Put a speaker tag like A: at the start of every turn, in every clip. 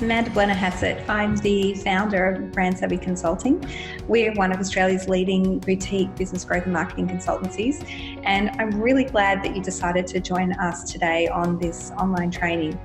A: Amanda Blenner-Hassett. I'm the founder of Brand Savvy Consulting. We're one of Australia's leading boutique business growth and marketing consultancies, and I'm really glad that you decided to join us today on this online training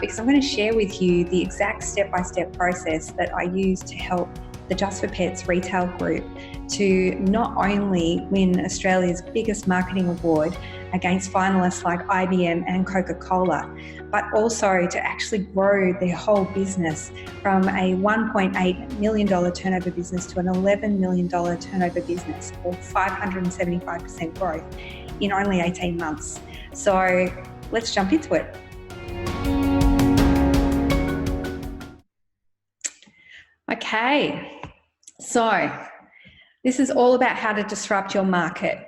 A: because I'm going to share with you the exact step-by-step process that I use to help the Just for Pets retail group to not only win Australia's biggest marketing award against finalists like IBM and Coca-Cola, but also to actually grow their whole business from a $1.8 million turnover business to an $11 million turnover business, or 575% growth in only 18 months. So let's jump into it. Okay, so this is all about how to disrupt your market.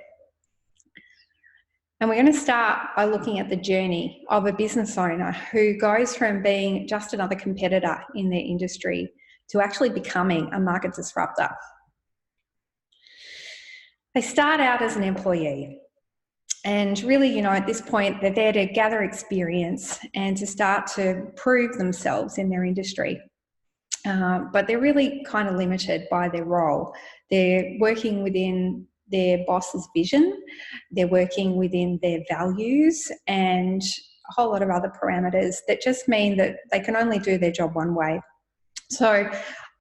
A: And we're going to start by looking at the journey of a business owner who goes from being just another competitor in their industry to actually becoming a market disruptor. They start out as an employee. And really, at this point, they're there to gather experience and to start to prove themselves in their industry. But they're really kind of limited by their role. They're working within their boss's vision, they're working within their values, and a whole lot of other parameters that just mean that they can only do their job one way. So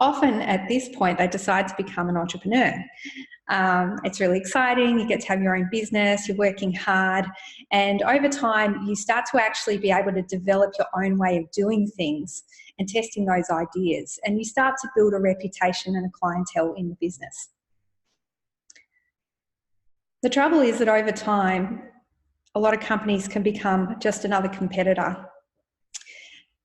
A: often at this point, they decide to become an entrepreneur. It's really exciting, you get to have your own business, you're working hard, and over time you start to actually be able to develop your own way of doing things and testing those ideas, and you start to build a reputation and a clientele in the business. The trouble is that over time, a lot of companies can become just another competitor.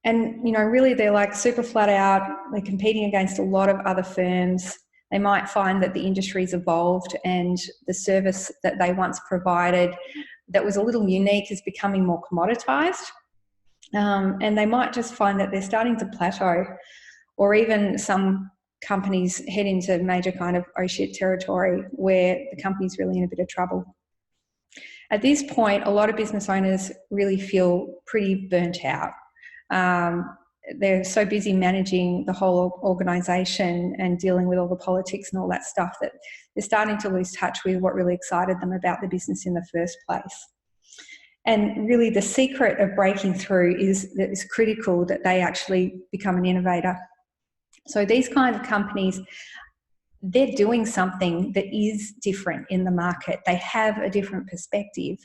A: And, really they're like super flat out, they're competing against a lot of other firms. They might find that the industry's evolved and the service that they once provided that was a little unique is becoming more commoditized. And they might just find that they're starting to plateau, or even some companies head into major kind of oh shit territory where the company's really in a bit of trouble. At this point, a lot of business owners really feel pretty burnt out. They're so busy managing the whole organisation and dealing with all the politics and all that stuff that they're starting to lose touch with what really excited them about the business in the first place. And really the secret of breaking through is that it's critical that they actually become an innovator. So these kinds of companies, they're doing something that is different in the market. They have a different perspective.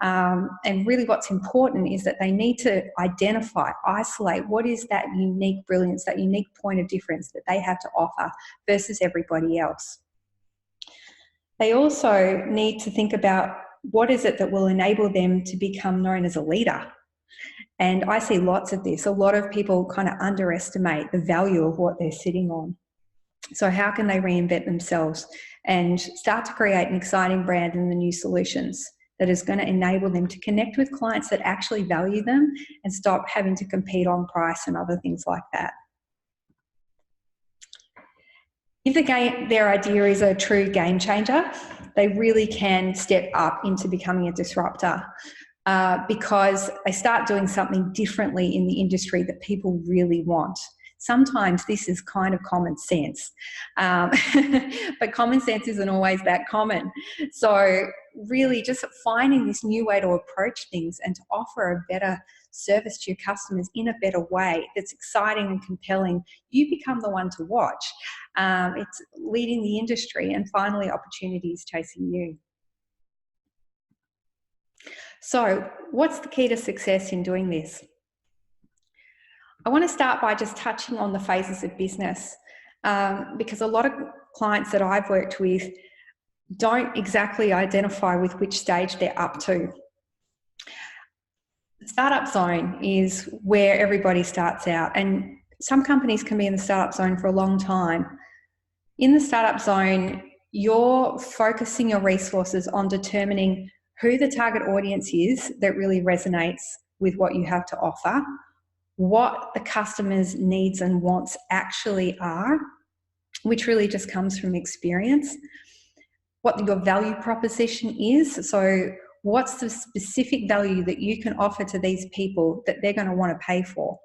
A: And really what's important is that they need to identify, isolate what is that unique brilliance, that unique point of difference that they have to offer versus everybody else. They also need to think about what is it that will enable them to become known as a leader. And I see lots of this. A lot of people kind of underestimate the value of what they're sitting on. So how can they reinvent themselves and start to create an exciting brand and the new solutions that is going to enable them to connect with clients that actually value them and stop having to compete on price and other things like that. If their idea is a true game changer, they really can step up into becoming a disruptor. Because they start doing something differently in the industry that people really want. Sometimes this is kind of common sense, but common sense isn't always that common. So really just finding this new way to approach things and to offer a better service to your customers in a better way that's exciting and compelling, you become the one to watch. It's leading the industry, and finally opportunities chasing you. So what's the key to success in doing this? I want to start by just touching on the phases of business because a lot of clients that I've worked with don't exactly identify with which stage they're up to. The startup zone is where everybody starts out, and some companies can be in the startup zone for a long time. In the startup zone, you're focusing your resources on determining who the target audience is that really resonates with what you have to offer, what the customer's needs and wants actually are, which really just comes from experience, what your value proposition is. So what's the specific value that you can offer to these people that they're going to want to pay for?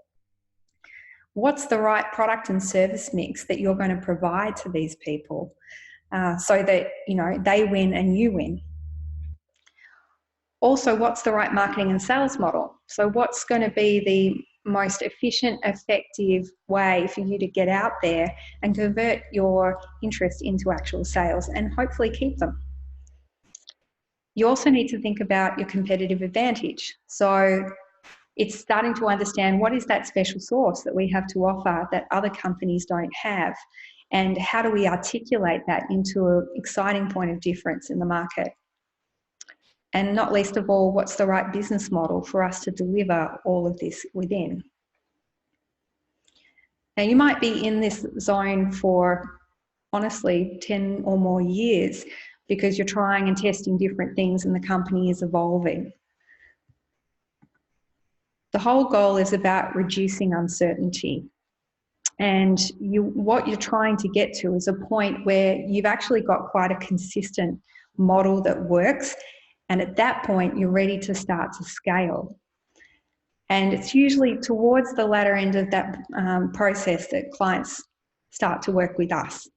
A: what's the right product and service mix that you're going to provide to these people, so that, you know, they win and you win. Also, what's the right marketing and sales model? So what's going to be the most efficient, effective way for you to get out there and convert your interest into actual sales and hopefully keep them? You also need to think about your competitive advantage. So it's starting to understand, what is that special sauce that we have to offer that other companies don't have? And how do we articulate that into an exciting point of difference in the market? And not least of all, what's the right business model for us to deliver all of this within? Now, you might be in this zone for, honestly, 10 or more years because you're trying and testing different things and the company is evolving. The whole goal is about reducing uncertainty. And what you're trying to get to is a point where you've actually got quite a consistent model that works. And at that point, you're ready to start to scale. And it's usually towards the latter end of that process that clients start to work with us.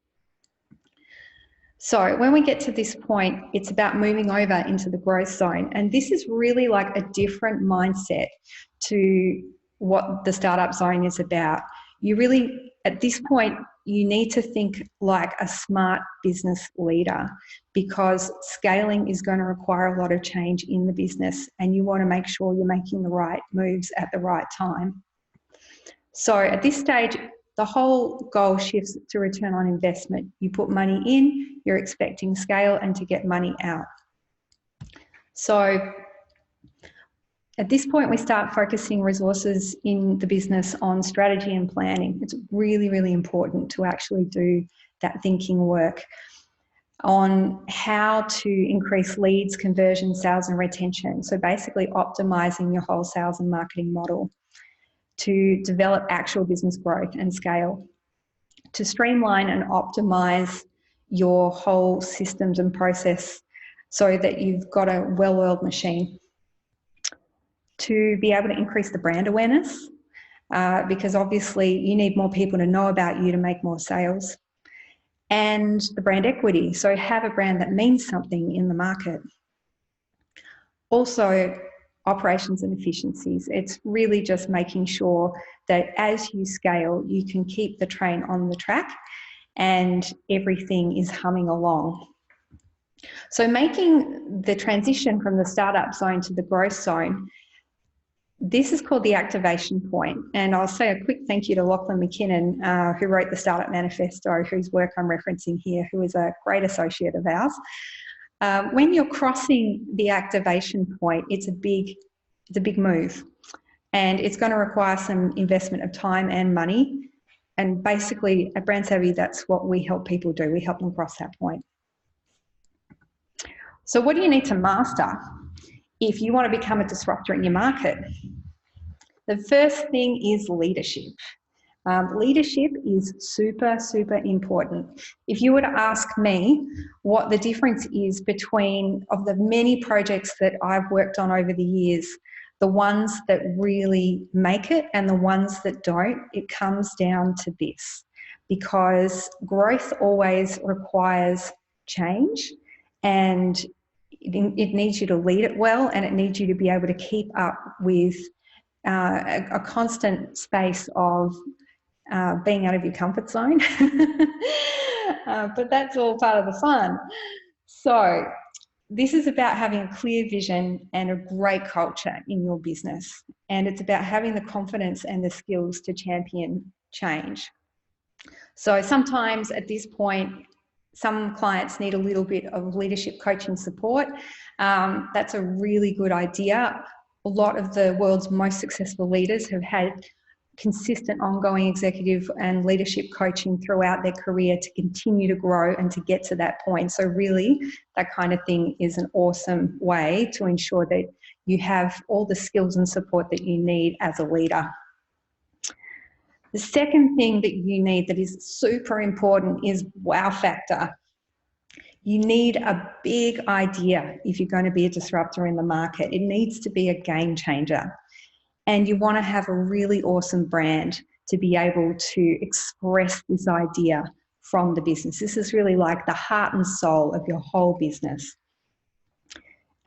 A: So when we get to this point, it's about moving over into the growth zone. And this is really like a different mindset to what the startup zone is about. You really, at this point, you need to think like a smart business leader, because scaling is going to require a lot of change in the business, and you want to make sure you're making the right moves at the right time. So at this stage, the whole goal shifts to return on investment. You put money in, you're expecting scale and to get money out. So at this point, we start focusing resources in the business on strategy and planning. It's really, really important to actually do that thinking work on how to increase leads, conversion, sales, and retention. So basically optimizing your whole sales and marketing model to develop actual business growth and scale, to streamline and optimize your whole systems and process so that you've got a well-oiled machine, to be able to increase the brand awareness, because obviously you need more people to know about you to make more sales, and the brand equity. So have a brand that means something in the market. Also, operations and efficiencies. It's really just making sure that as you scale, you can keep the train on the track and everything is humming along. So making the transition from the startup zone to the growth zone, this is called the activation point. And I'll say a quick thank you to Lachlan McKinnon, who wrote the Startup Manifesto, whose work I'm referencing here, who is a great associate of ours. When you're crossing the activation point, it's a big move, and it's going to require some investment of time and money. And basically at Brand Savvy, that's what we help people do. We help them cross that point. So what do you need to master if you want to become a disruptor in your market? The first thing is leadership. Leadership is super, super important. If you were to ask me what the difference is between, of the many projects that I've worked on over the years, the ones that really make it and the ones that don't, it comes down to this. Because growth always requires change, and it needs you to lead it well, and it needs you to be able to keep up with a constant space of being out of your comfort zone. But that's all part of the fun. So this is about having a clear vision and a great culture in your business. And it's about having the confidence and the skills to champion change. So sometimes at this point, some clients need a little bit of leadership coaching support. That's a really good idea. A lot of the world's most successful leaders have had consistent ongoing executive and leadership coaching throughout their career to continue to grow and to get to that point. So really, that kind of thing is an awesome way to ensure that you have all the skills and support that you need as a leader. The second thing that you need that is super important is wow factor. You need a big idea if you're going to be a disruptor in the market. It needs to be a game changer. And you want to have a really awesome brand to be able to express this idea from the business. This is really like the heart and soul of your whole business.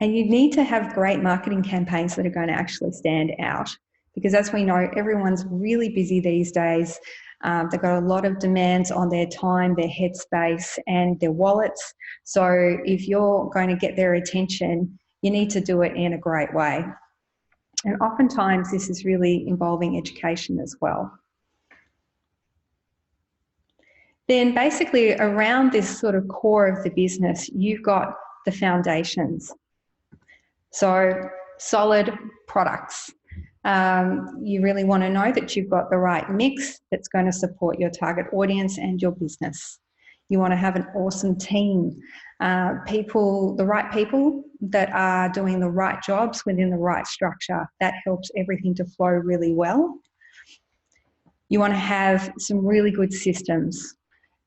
A: And you need to have great marketing campaigns that are going to actually stand out, because as we know, everyone's really busy these days. They've got a lot of demands on their time, their headspace, and their wallets. So if you're going to get their attention, you need to do it in a great way. And oftentimes this is really involving education as well. Then basically around this sort of core of the business, you've got the foundations. So solid products. You really want to know that you've got the right mix that's going to support your target audience and your business. You want to have an awesome team, the right people that are doing the right jobs within the right structure. That helps everything to flow really well. You want to have some really good systems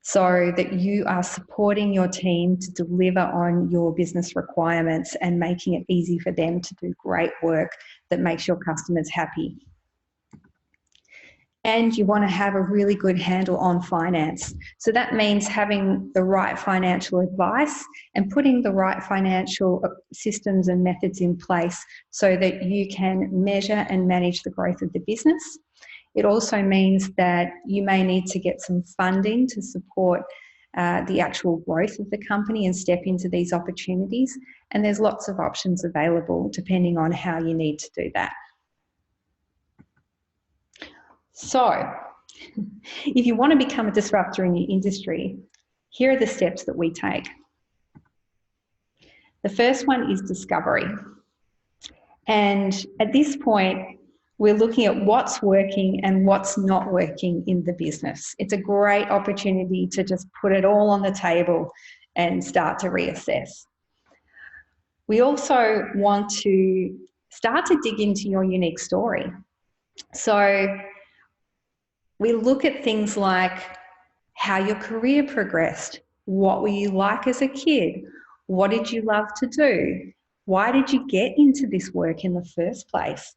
A: so that you are supporting your team to deliver on your business requirements and making it easy for them to do great work that makes your customers happy. And you want to have a really good handle on finance. So that means having the right financial advice and putting the right financial systems and methods in place so that you can measure and manage the growth of the business. It also means that you may need to get some funding to support the actual growth of the company and step into these opportunities. And there's lots of options available depending on how you need to do that. So, if you want to become a disruptor in your industry, here are the steps that we take. The first one is discovery. And at this point, we're looking at what's working and what's not working in the business. It's a great opportunity to just put it all on the table and start to reassess. We also want to start to dig into your unique story. So we look at things like how your career progressed. What were you like as a kid? What did you love to do? Why did you get into this work in the first place?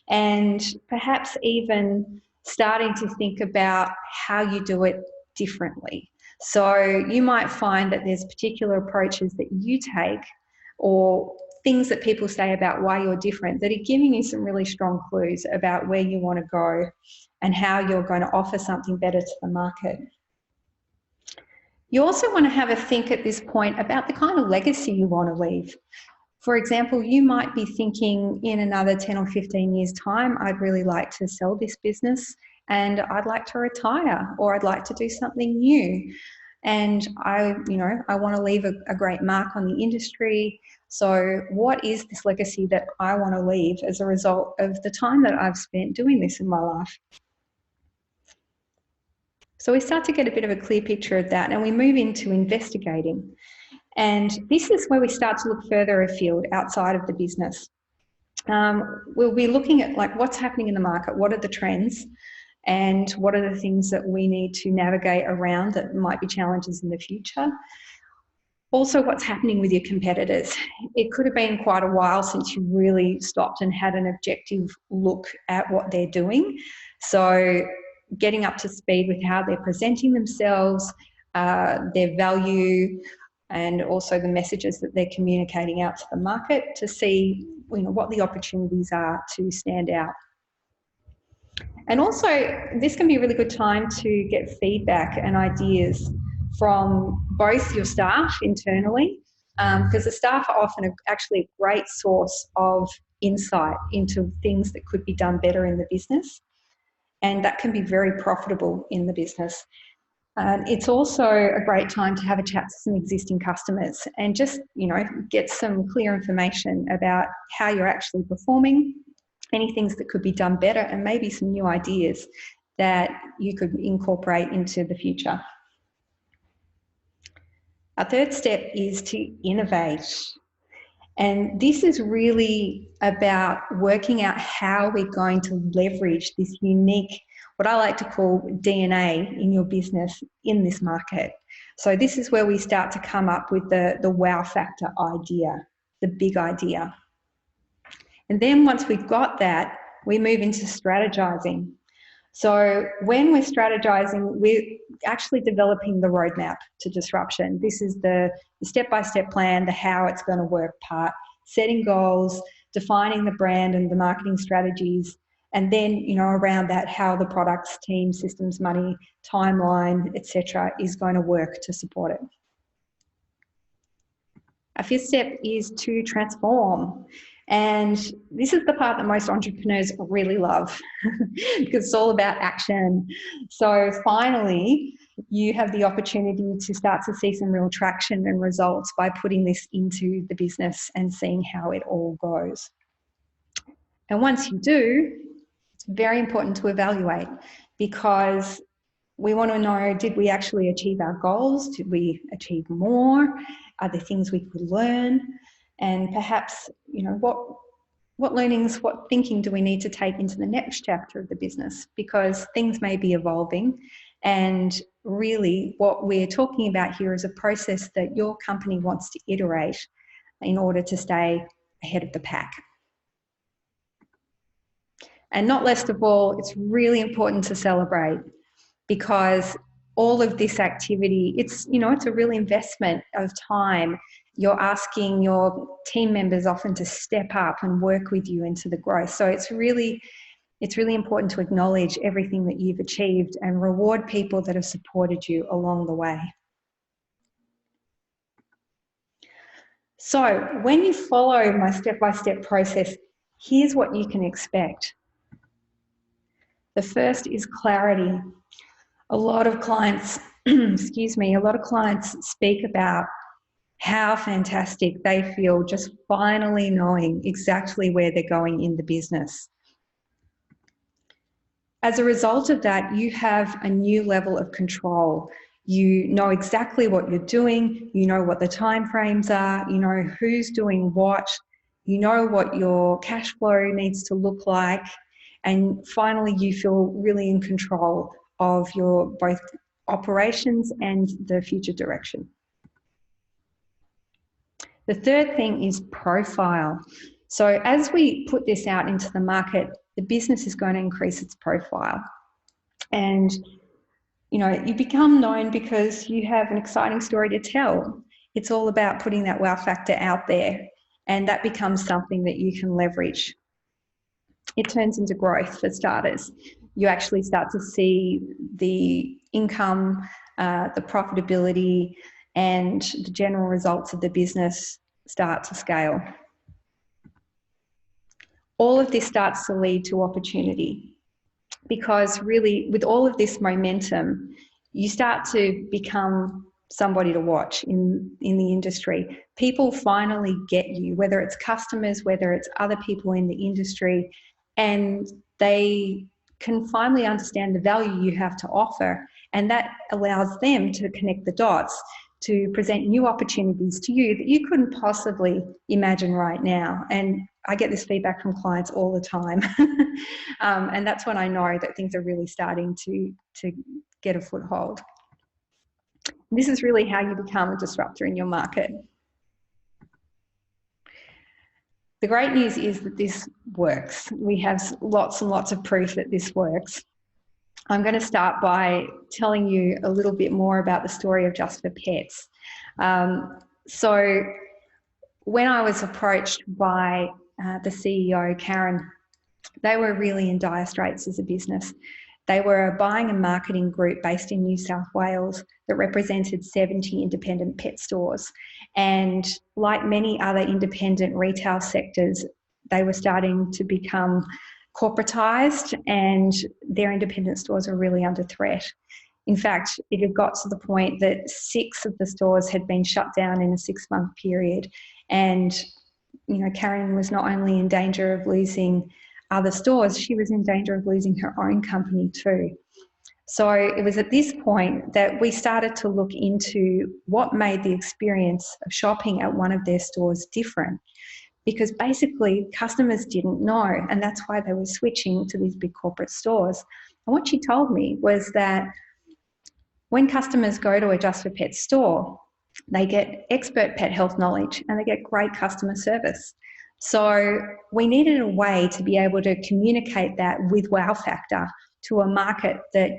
A: And perhaps even starting to think about how you do it differently. So you might find that there's particular approaches that you take or things that people say about why you're different that are giving you some really strong clues about where you want to go and how you're going to offer something better to the market. You also want to have a think at this point about the kind of legacy you want to leave. For example, you might be thinking in another 10 or 15 years' time, I'd really like to sell this business and I'd like to retire, or I'd like to do something new. And I want to leave a great mark on the industry. So what is this legacy that I want to leave as a result of the time that I've spent doing this in my life? So we start to get a bit of a clear picture of that and we move into investigating. And this is where we start to look further afield outside of the business. We'll be looking at like what's happening in the market, what are the trends, and what are the things that we need to navigate around that might be challenges in the future. Also, what's happening with your competitors. It could have been quite a while since you really stopped and had an objective look at what they're doing. So getting up to speed with how they're presenting themselves, their value, and also the messages that they're communicating out to the market to see what the opportunities are to stand out. And also, this can be a really good time to get feedback and ideas from both your staff internally, because the staff are often actually a great source of insight into things that could be done better in the business, and that can be very profitable in the business. It's also a great time to have a chat to some existing customers and just, get some clear information about how you're actually performing, any things that could be done better, and maybe some new ideas that you could incorporate into the future. Our third step is to innovate. And this is really about working out how we're going to leverage this unique, what I like to call DNA in your business in this market. So this is where we start to come up with the wow factor idea, the big idea. And then once we've got that, we move into strategizing. So when we're strategizing, we're actually developing the roadmap to disruption. This is the step-by-step plan, the how it's going to work part, setting goals, defining the brand and the marketing strategies, and then, you know, around that, how the products, team, systems, money, timeline, etc., is going to work to support it. Our fifth step is to transform. And this is the part that most entrepreneurs really love because it's all about action. So finally, you have the opportunity to start to see some real traction and results by putting this into the business and seeing how it all goes. And once you do, it's very important to evaluate, because we want to know, did we actually achieve our goals? Did we achieve more? Are there things we could learn? And perhaps, you know, what learnings, what thinking do we need to take into the next chapter of the business? Because things may be evolving, and really what we're talking about here is a process that your company wants to iterate in order to stay ahead of the pack. And not least of all, it's really important to celebrate, because all of this activity, it's, you know, it's a real investment of time. You're asking your team members often to step up and work with you into the growth. So it's really important to acknowledge everything that you've achieved and reward people that have supported you along the way. So when you follow my step-by-step process, here's what you can expect. The first is clarity. A lot of clients, excuse me, a lot of clients speak about how fantastic they feel just finally knowing exactly where they're going in the business. As a result of that, you have a new level of control. You know exactly what you're doing, you know what the timeframes are, you know who's doing what, you know what your cash flow needs to look like, and finally you feel really in control of your both operations and the future direction. The third thing is profile. So as we put this out into the market, the business is going to increase its profile. And, you know, you become known because you have an exciting story to tell. It's all about putting that wow factor out there, and that becomes something that you can leverage. It turns into growth for starters. You actually start to see the income, the profitability, and the general results of the business start to scale. All of this starts to lead to opportunity, because really with all of this momentum, you start to become somebody to watch in the industry. People finally get you, whether it's customers, whether it's other people in the industry, and they can finally understand the value you have to offer, and that allows them to connect the dots to present new opportunities to you that you couldn't possibly imagine right now. And I get this feedback from clients all the time. And that's when I know that things are really starting to get a foothold. This is really how you become a disruptor in your market. The great news is that this works. We have lots and lots of proof that this works. I'm going to start by telling you a little bit more about the story of Just for Pets. So when I was approached by the CEO, Karen, they were really in dire straits as a business. They were a buying and marketing group based in New South Wales that represented 70 independent pet stores. And like many other independent retail sectors, they were starting to become corporatized, and their independent stores are really under threat. In fact, it had got to the point that 6 of the stores had been shut down in a 6-month period. And, you know, Karen was not only in danger of losing other stores, she was in danger of losing her own company too. So it was at this point that we started to look into what made the experience of shopping at one of their stores different, because basically customers didn't know, and that's why they were switching to these big corporate stores. And what she told me was that when customers go to a Just for Pets store, they get expert pet health knowledge and they get great customer service. So we needed a way to be able to communicate that with wow factor to a market that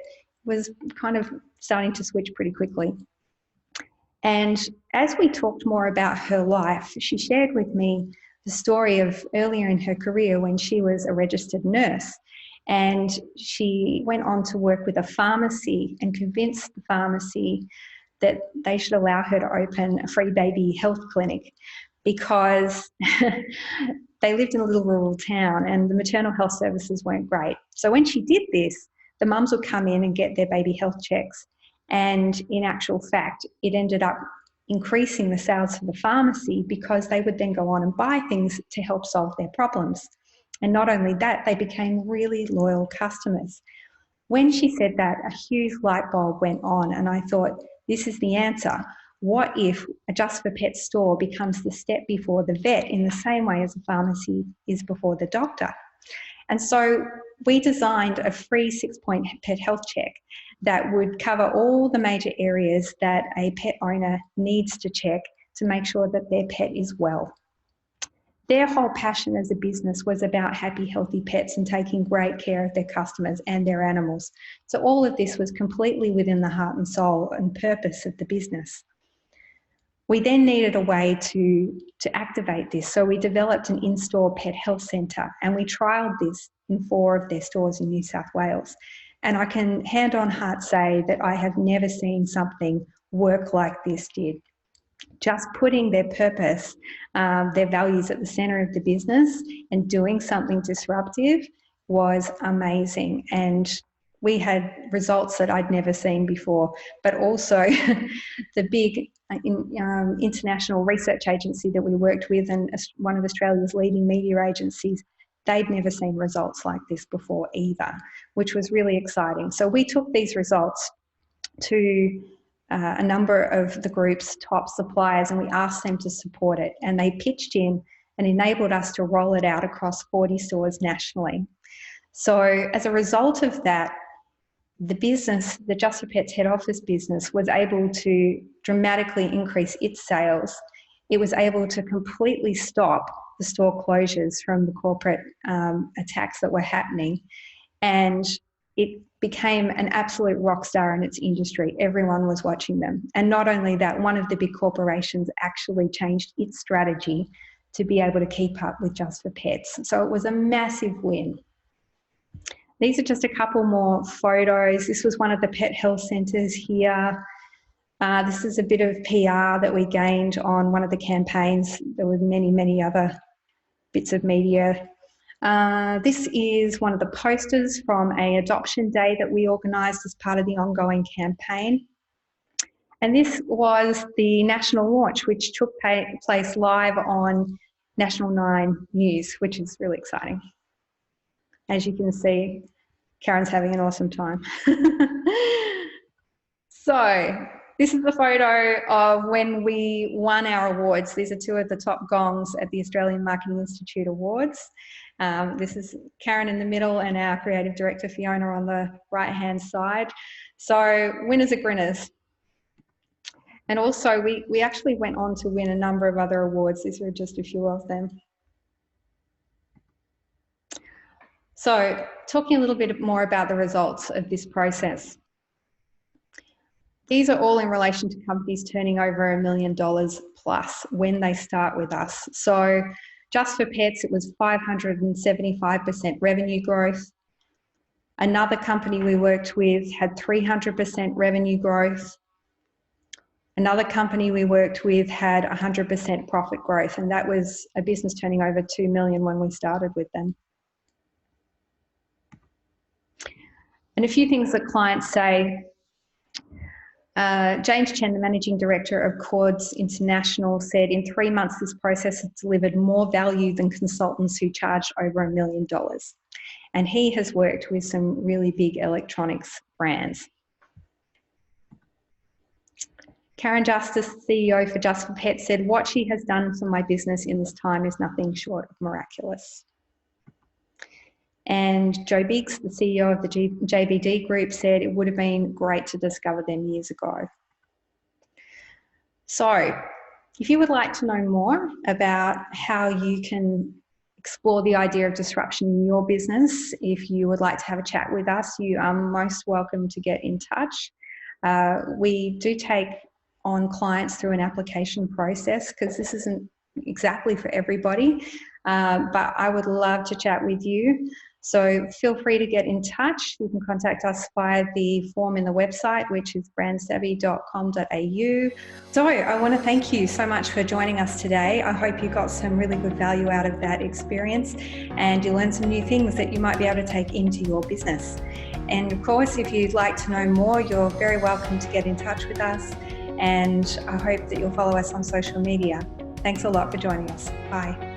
A: was kind of starting to switch pretty quickly. And as we talked more about her life, she shared with me the story of earlier in her career when she was a registered nurse. And she went on to work with a pharmacy and convinced the pharmacy that they should allow her to open a free baby health clinic, because they lived in a little rural town and the maternal health services weren't great. So when she did this, the mums would come in and get their baby health checks. And in actual fact, it ended up increasing the sales for the pharmacy, because they would then go on and buy things to help solve their problems. And not only that, they became really loyal customers. When she said that, a huge light bulb went on, and I thought, this is the answer. What if a Just for Pets store becomes the step before the vet, in the same way as a pharmacy is before the doctor? And so we designed a free 6-point pet health check that would cover all the major areas that a pet owner needs to check to make sure that their pet is well. Their whole passion as a business was about happy, healthy pets and taking great care of their customers and their animals. So all of this was completely within the heart and soul and purpose of the business. We then needed a way to activate this. So we developed an in-store pet health centre, and we trialled this in 4 of their stores in New South Wales. And I can hand on heart say that I have never seen something work like this did. Just putting their purpose, their values at the centre of the business and doing something disruptive was amazing. And we had results that I'd never seen before, but also the big international research agency that we worked with, and one of Australia's leading media agencies, they'd never seen results like this before either, which was really exciting. So we took these results to a number of the group's top suppliers, and we asked them to support it, and they pitched in and enabled us to roll it out across 40 stores nationally. So as a result of that, the business, the Just for Pets head office business, was able to dramatically increase its sales. It was able to completely stop the store closures from the corporate attacks that were happening, and it became an absolute rock star in its industry. Everyone was watching them. And not only that, one of the big corporations actually changed its strategy to be able to keep up with Just for Pets. So it was a massive win. These are just a couple more photos. This was one of the pet health centres here. This is a bit of PR that we gained on one of the campaigns. There were many, many other bits of media. This is one of the posters from an adoption day that we organised as part of the ongoing campaign. And this was the national launch, which took place live on National 9 News, which is really exciting. As you can see, Karen's having an awesome time. So this is the photo of when we won our awards. These are 2 of the top gongs at the Australian Marketing Institute Awards. This is Karen in the middle and our creative director Fiona on the right-hand side. So winners are grinners. And also we actually went on to win a number of other awards. These are just a few of them. So talking a little bit more about the results of this process. These are all in relation to companies turning over $1 million plus when they start with us. So Just for Pets, it was 575% revenue growth. Another company we worked with had 300% revenue growth. Another company we worked with had 100% profit growth, and that was a business turning over $2 million when we started with them. And a few things that clients say. James Chen, the Managing Director of Cords International, said in 3 months this process has delivered more value than consultants who charged over $1 million. And he has worked with some really big electronics brands. Karen Justice, CEO for Just for Pets, said, "What she has done for my business in this time is nothing short of miraculous." And Joe Biggs, the CEO of the JBD Group, said it would have been great to discover them years ago. So if you would like to know more about how you can explore the idea of disruption in your business, if you would like to have a chat with us, you are most welcome to get in touch. We do take on clients through an application process because this isn't exactly for everybody, but I would love to chat with you. So feel free to get in touch. You can contact us via the form in the website, which is brandsavvy.com.au. So I want to thank you so much for joining us today. I hope you got some really good value out of that experience and you learned some new things that you might be able to take into your business. And of course, if you'd like to know more, you're very welcome to get in touch with us. And I hope that you'll follow us on social media. Thanks a lot for joining us. Bye.